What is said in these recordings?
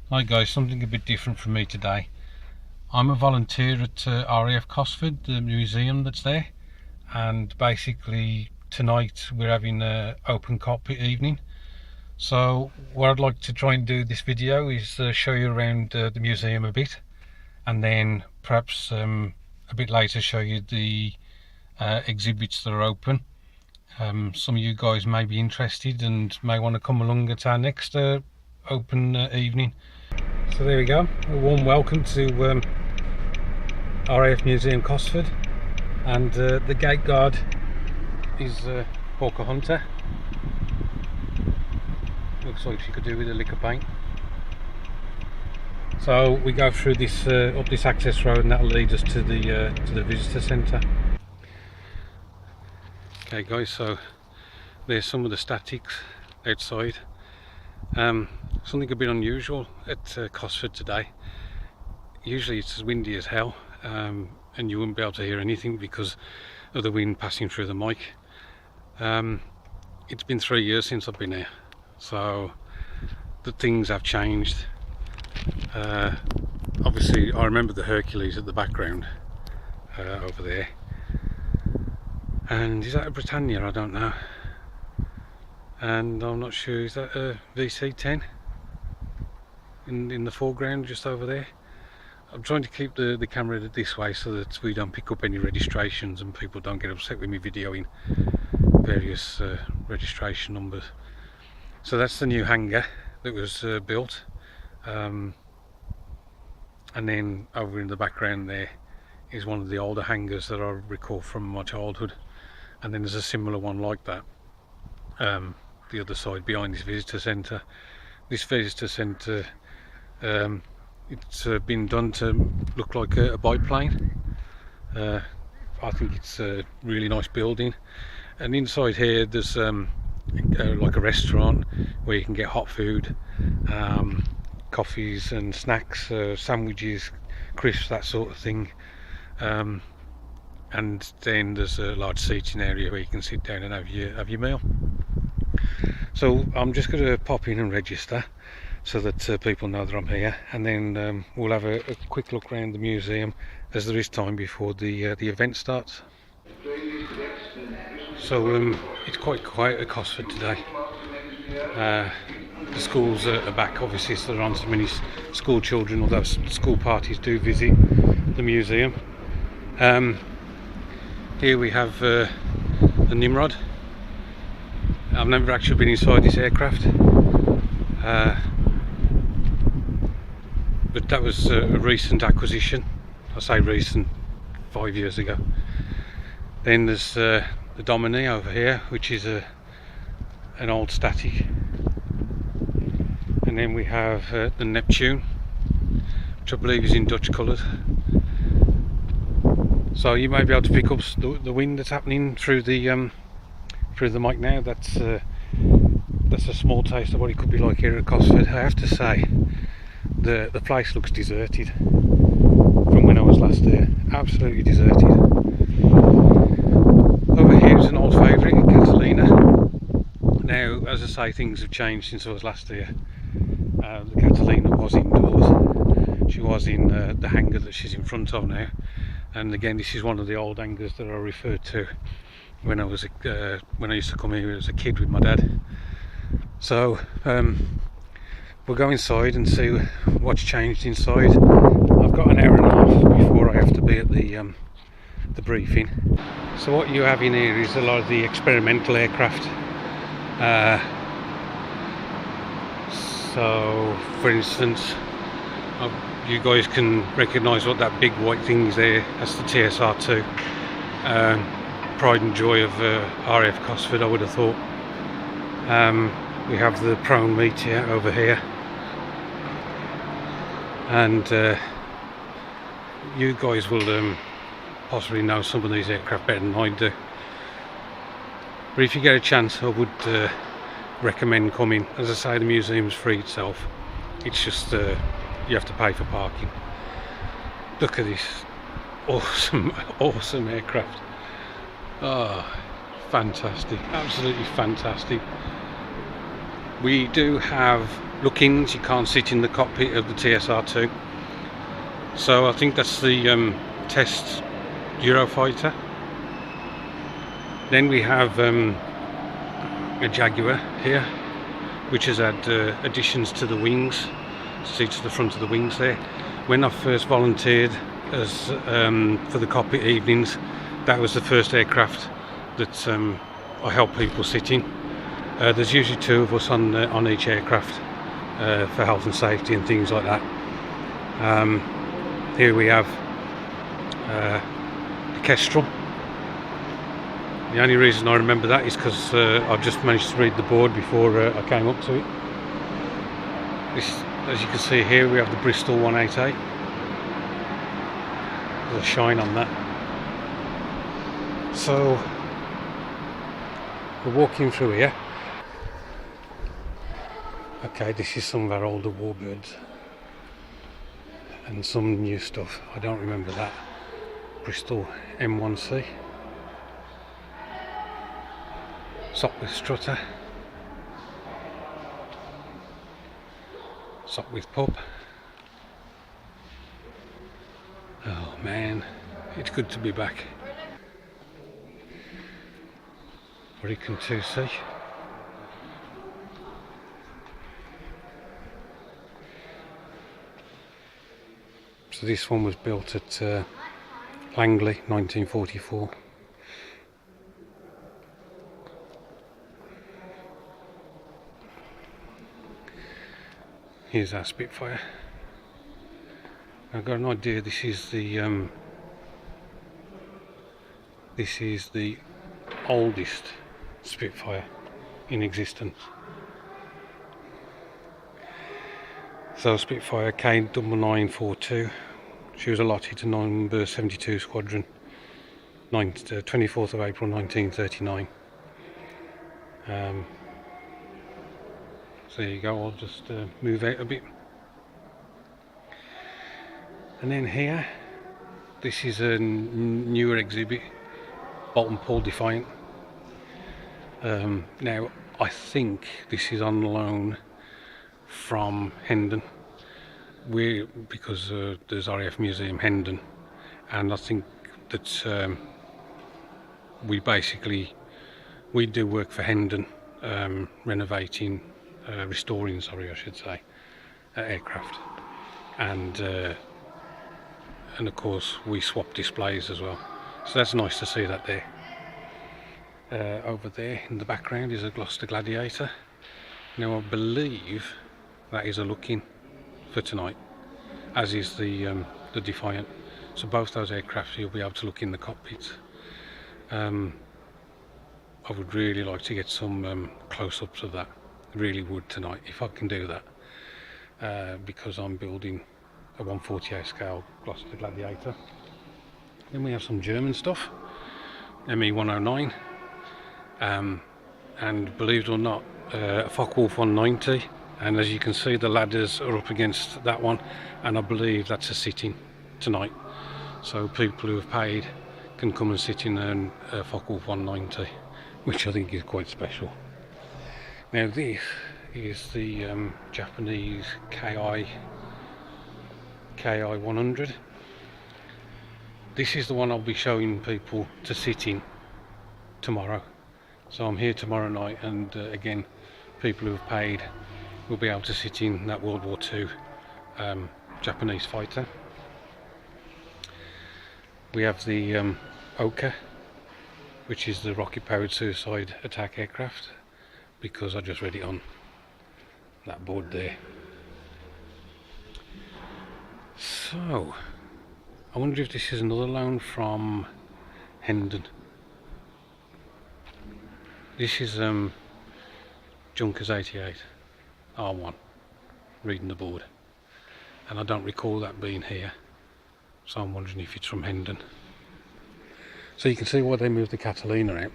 Hi guys, something a bit different from me today. I'm a volunteer at RAF Cosford, the museum that's there, and basically tonight we're having an open cockpit evening. So what I'd like to try and do this video is show you around the museum a bit, and then perhaps a bit later show you the exhibits that are open. Some of you guys may be interested and may want to come along at our next open evening. So there we go, a warm welcome to RAF Museum Cosford, and the gate guard is Hawker Hunter. Looks like she could do with a lick of paint. So we go through this up this access road, and that'll lead us to the visitor centre. Okay guys, so there's some of the statics outside. Something a bit unusual at Cosford today. Usually it's as windy as hell, and you wouldn't be able to hear anything because of the wind passing through the mic. It's been 3 years since I've been here, so the things have changed. Obviously I remember the Hercules at the background over there, and is that a Britannia? I don't know, and I'm not sure, is that a VC-10 in the foreground just over there. I'm trying to keep the camera this way so that we don't pick up any registrations and people don't get upset with me videoing various registration numbers. So that's the new hangar that was built, and then over in the background there is one of the older hangars that I recall from my childhood, and then there's a similar one like that the other side behind this visitor centre. This visitor centre, it's been done to look like a biplane. I think it's a really nice building, and inside here there's like a restaurant where you can get hot food, coffees and snacks, sandwiches, crisps, that sort of thing, and then there's a large seating area where you can sit down and have your meal. So I'm just going to pop in and register so that people know that I'm here, and then we'll have a quick look around the museum as there is time before the event starts. So it's quite quiet at Cosford today. The schools are back, obviously, so there aren't so many school children, although school parties do visit the museum. Here we have the Nimrod. I've never actually been inside this aircraft, but that was a recent acquisition. I say recent, 5 years ago. Then there's the Domini over here, which is an old static, and then we have the Neptune, which I believe is in Dutch colours. So you may be able to pick up the wind that's happening through the mic now. That's a small taste of what it could be like here at Cosford. I have to say, the place looks deserted from when I was last there. Absolutely deserted. Over here is an old favourite, Catalina. Now, as I say, things have changed since I was last here. The Catalina was indoors. She was in the hangar that she's in front of now. And again, this is one of the old hangars that I referred to when I used to come here as a kid with my dad. So we'll go inside and see what's changed inside. I've got an hour and a half before I have to be at the briefing. So what you have in here is a lot of the experimental aircraft. So for instance, you guys can recognise what that big white thing is there. That's the TSR-2. Pride and joy of RAF Cosford, I would have thought. We have the prone meteor over here, and you guys will possibly know some of these aircraft better than I do. But if you get a chance, I would recommend coming. As I say, the museum's free itself. It's just you have to pay for parking. Look at this awesome aircraft. Oh, fantastic, absolutely fantastic. We do have look-ins. You can't sit in the cockpit of the TSR-2. So I think that's the test Eurofighter. Then we have a Jaguar here, which has had additions to the wings. See to the front of the wings there. When I first volunteered as for the cockpit evenings, that was the first aircraft that I help people sit in. There's usually two of us on each aircraft for health and safety and things like that. Here we have the Kestrel. The only reason I remember that is because I've just managed to read the board before I came up to it. This, as you can see here, we have the Bristol 188. There's a shine on that. So we're walking through here. Okay, this is some of our older warbirds and some new stuff. I don't remember that. Bristol M1C. Sopwith Strutter. Sopwith Pup. Oh man, it's good to be back. Hurricane 2C. So this one was built at Langley, 1944. Here's our Spitfire. I've got an idea. This is the oldest Spitfire in existence. So Spitfire K9942. She was allotted to number 72 Squadron, 24th of April 1939. So there you go. I'll just move out a bit. And then here, this is a newer exhibit, Bolton Paul Defiant. Now I think this is on loan from Hendon, because there's RAF Museum Hendon, and I think that we do work for Hendon, renovating, restoring, sorry I should say, aircraft, and of course we swap displays as well. So that's nice to see that there. Over there in the background is a Gloucester Gladiator. Now I believe that is a look-in for tonight, as is the Defiant. So both those aircraft you'll be able to look in the cockpits. I would really like to get some close-ups of that. I really would tonight, if I can do that, because I'm building a 1/48 scale Gloucester Gladiator. Then we have some German stuff, ME109, and believe it or not, a Focke-Wulf 190, and as you can see the ladders are up against that one, and I believe that's a sit-in tonight, so people who have paid can come and sit in a Focke-Wulf 190, which I think is quite special. Now this is the Japanese KI 100. This is the one I'll be showing people to sit in tomorrow. So I'm here tomorrow night, and again, people who have paid will be able to sit in that World War II Japanese fighter. We have the Oka, which is the rocket-powered suicide attack aircraft, because I just read it on that board there. So I wonder if this is another loan from Hendon. This is Junkers 88 R1, reading the board, and I don't recall that being here, so I'm wondering if it's from Hendon. So you can see why they moved the Catalina out,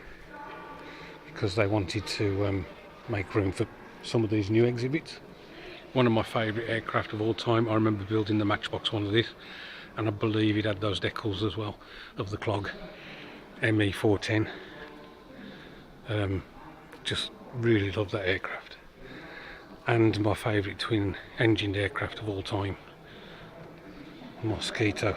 because they wanted to make room for some of these new exhibits. One of my favourite aircraft of all time, I remember building the Matchbox one of this, and I believe it had those decals as well of the clog, ME410. Just really love that aircraft. and my favourite twin engined aircraft of all time, Mosquito.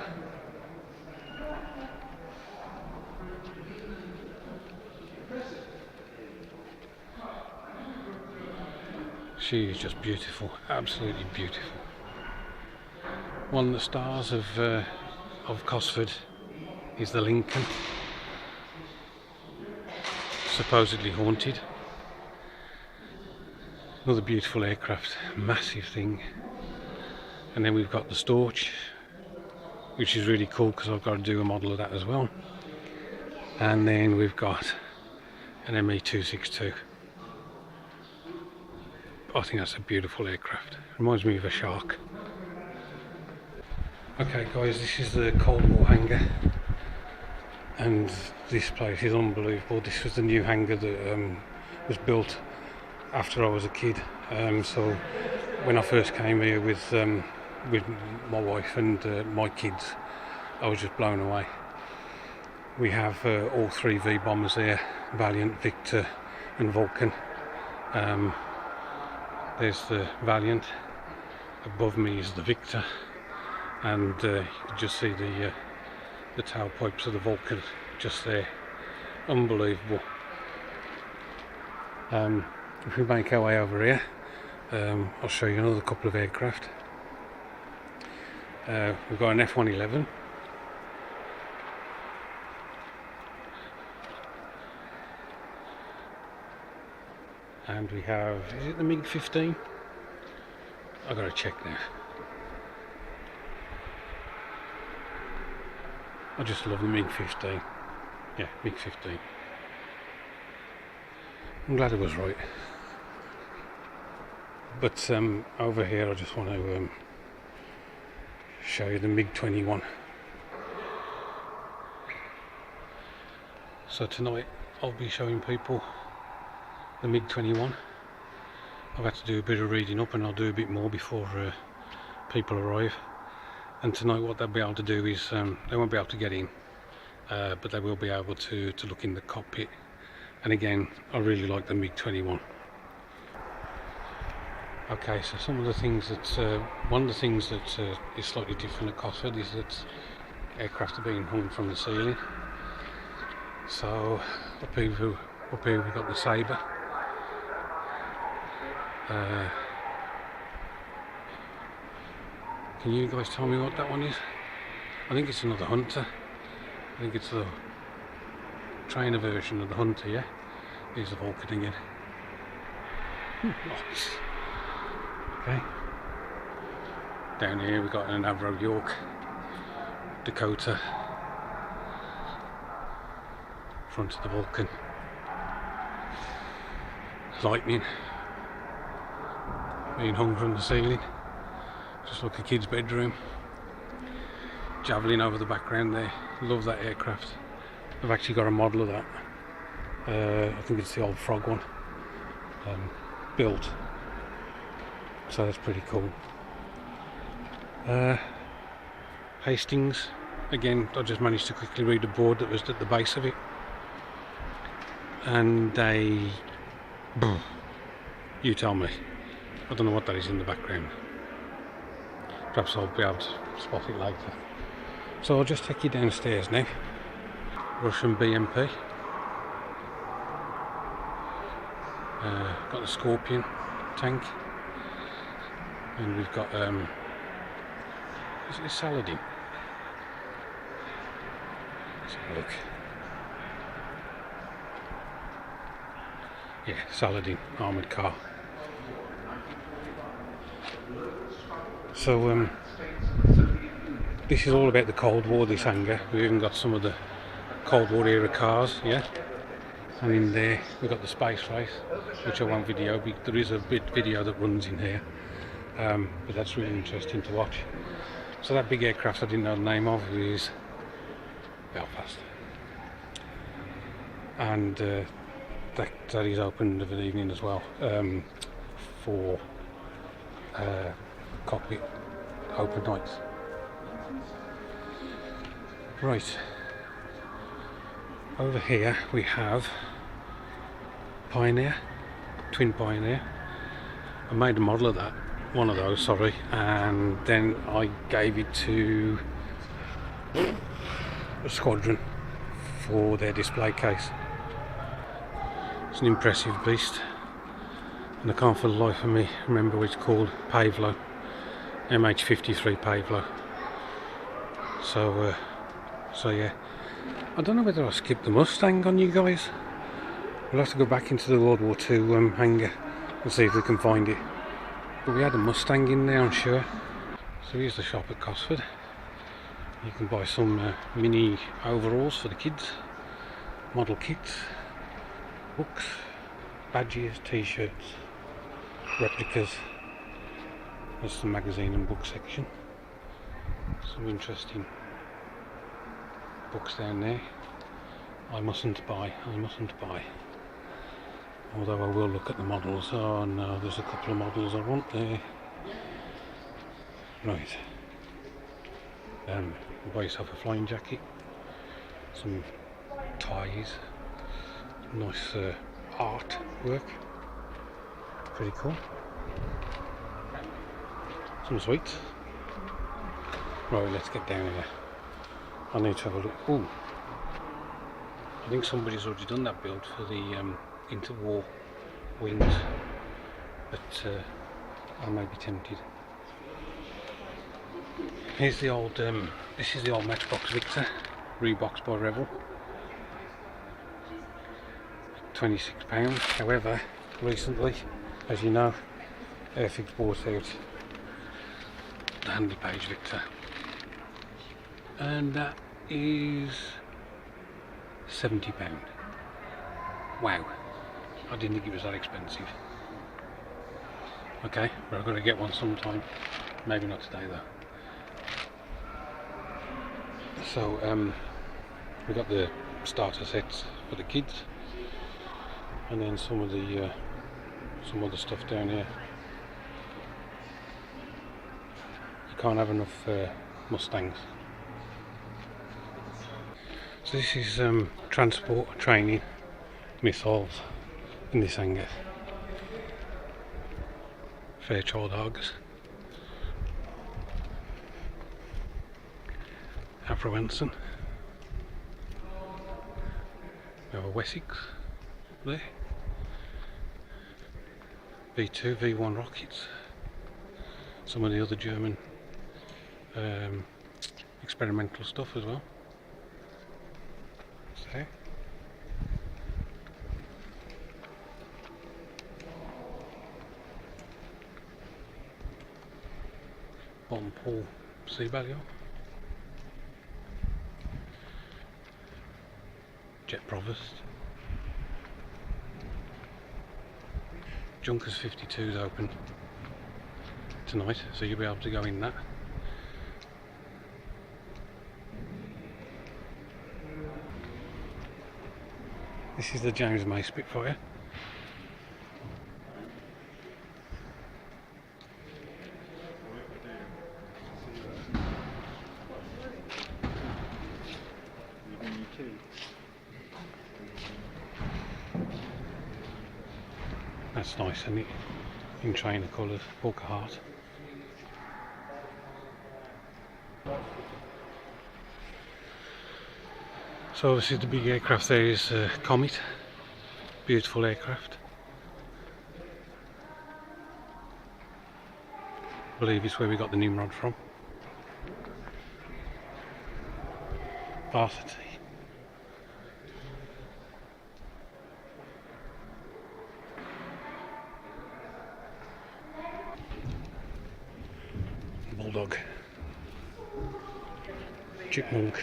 She is just beautiful, absolutely beautiful. One of the stars of Cosford is the Lincoln, supposedly haunted. Another beautiful aircraft, massive thing. And then we've got the Storch, which is really cool because I've got to do a model of that as well. And then we've got an ME-262. I think that's a beautiful aircraft. Reminds me of a shark. Okay guys, this is the Cold War hangar, and this place is unbelievable. This was the new hangar that was built after I was a kid. So when I first came here with my wife and my kids, I was just blown away. We have all three V bombers here: Valiant, Victor and Vulcan. There's the Valiant, above me is the Victor, and you can just see the tailpipes of the Vulcan just there. Unbelievable. If we make our way over here, I'll show you another couple of aircraft. We've got an F-111. And we have, is it the MiG-15? I've got to check now. I just love the MiG-15. Yeah, MiG-15. I'm glad I was right. But over here I just want to show you the MiG-21. So tonight I'll be showing people the MiG-21. I've had to do a bit of reading up, and I'll do a bit more before people arrive. And tonight what they'll be able to do is, they won't be able to get in, but they will be able to look in the cockpit. And again, I really like the MiG-21. Okay, so some of the things that, one of the things that is slightly different at Cosford is that aircraft are being hung from the ceiling. So up here we've got the Sabre. Can you guys tell me what that one is? I think it's another Hunter. I think it's the trainer version of the Hunter, yeah? Here's the Vulcan again. Nice. Okay. Down here we've got an Avro York, Dakota, front of the Vulcan, Lightning, being hung from the ceiling, just like a kid's bedroom. Javelin over the background there. Love that aircraft. I've actually got a model of that. I think it's the old Frog one, built. So that's pretty cool. Hastings, again, I just managed to quickly read the board that was at the base of it, and you tell me. I don't know what that is in the background. Perhaps I'll be able to spot it later. So I'll just take you downstairs now. Russian BMP. Got the Scorpion tank. And we've got, is it a Saladin? Let's have a look. Yeah, Saladin, armoured car. So this is all about the Cold War, this hangar. We've even got some of the Cold War era cars, yeah. And in there we've got the space race, which I won't video. There is a bit video that runs in here, but that's really interesting to watch. So that big aircraft I didn't know the name of is Belfast, and that is open of an evening as well, for cockpit open nights. Right, over here we have Pioneer, Twin Pioneer, I made a model of that, one of those, sorry, and then I gave it to a squadron for their display case. It's an impressive beast, and I can't for the life of me remember what it's called. Pavlo, MH53 Pavlo. So yeah, I don't know whether I skipped the Mustang on you guys. We'll have to go back into the World War II hangar and see if we can find it. But we had a Mustang in there, I'm sure. So here's the shop at Cosford. You can buy some mini overalls for the kids, model kits, books, badges, t-shirts, replicas. There's the magazine and book section. Some interesting books down there. I mustn't buy. Although I will look at the models. Oh no, there's a couple of models I want there. Right. Buy yourself a flying jacket, some ties, nice art work, pretty cool. Some sweets. Right, let's get down here. I need to have a look. Ooh, I think somebody's already done that build for the interwar wings, but I may be tempted. Here's the old, this is the old Matchbox Victor, reboxed by Rebel. £26. However, recently, as you know, Airfix bought out the Handley Page Victor, and that is £70. Wow, I didn't think it was that expensive. Okay, but I've got to get one sometime, maybe not today though. So we got the starter sets for the kids, and then some of the some other stuff down here. You can't have enough Mustangs. So this is transport training missiles in this hangar. Fairchild Argus, Avro Anson. We have a Wessex there. V2, V1 rockets. Some of the other German experimental stuff as well. So, Bon Paul Sea Balliol. Jet Provost. Junkers 52's open tonight, so you'll be able to go in that. This is the James May Spitfire. That's nice, isn't it? In trainer colours, Hawker Heart. So obviously the big aircraft there is Comet, beautiful aircraft. I believe it's where we got the Nimrod from. Varsity. Bulldog. Chipmunk.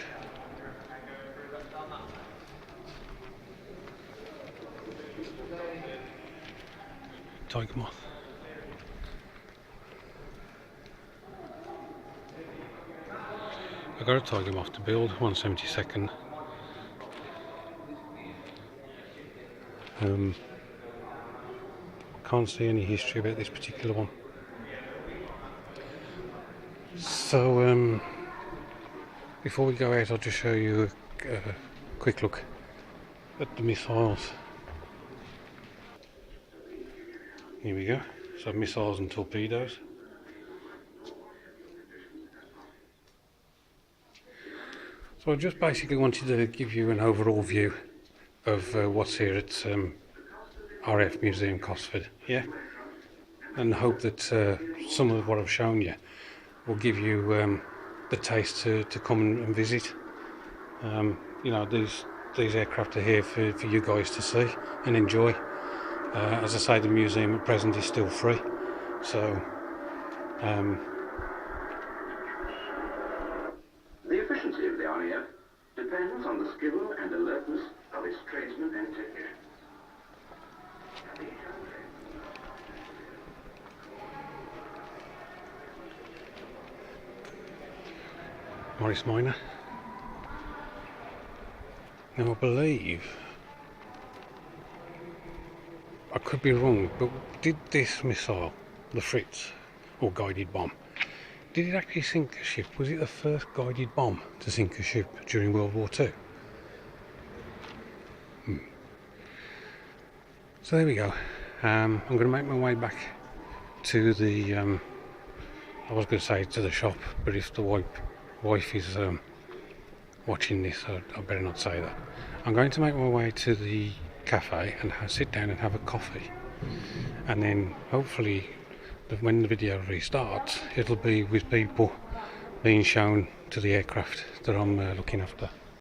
Tiger Moth. I got a Tiger Moth to build, 1/72. Can't see any history about this particular one. So before we go out, I'll just show you a quick look at the missiles. Here we go. so missiles and torpedoes. So I just basically wanted to give you an overall view of what's here at RAF Museum Cosford, yeah, and hope that some of what I've shown you will give you the taste to come and visit. You know, these aircraft are here for you guys to see and enjoy. As I say, the museum at present is still free, so the efficiency of the RAF depends on the skill and alertness of its tradesmen and technicians. Morris Minor. Now I believe, I could be wrong, but did this missile, the Fritz, or guided bomb, did it actually sink a ship? Was it the first guided bomb to sink a ship during World War II? So there we go. I'm going to make my way back to the, I was going to say to the shop, but if the wife is watching this, I better not say that. I'm going to make my way to the cafe and sit down and have a coffee, and then hopefully when the video restarts, it'll be with people being shown to the aircraft that I'm looking after.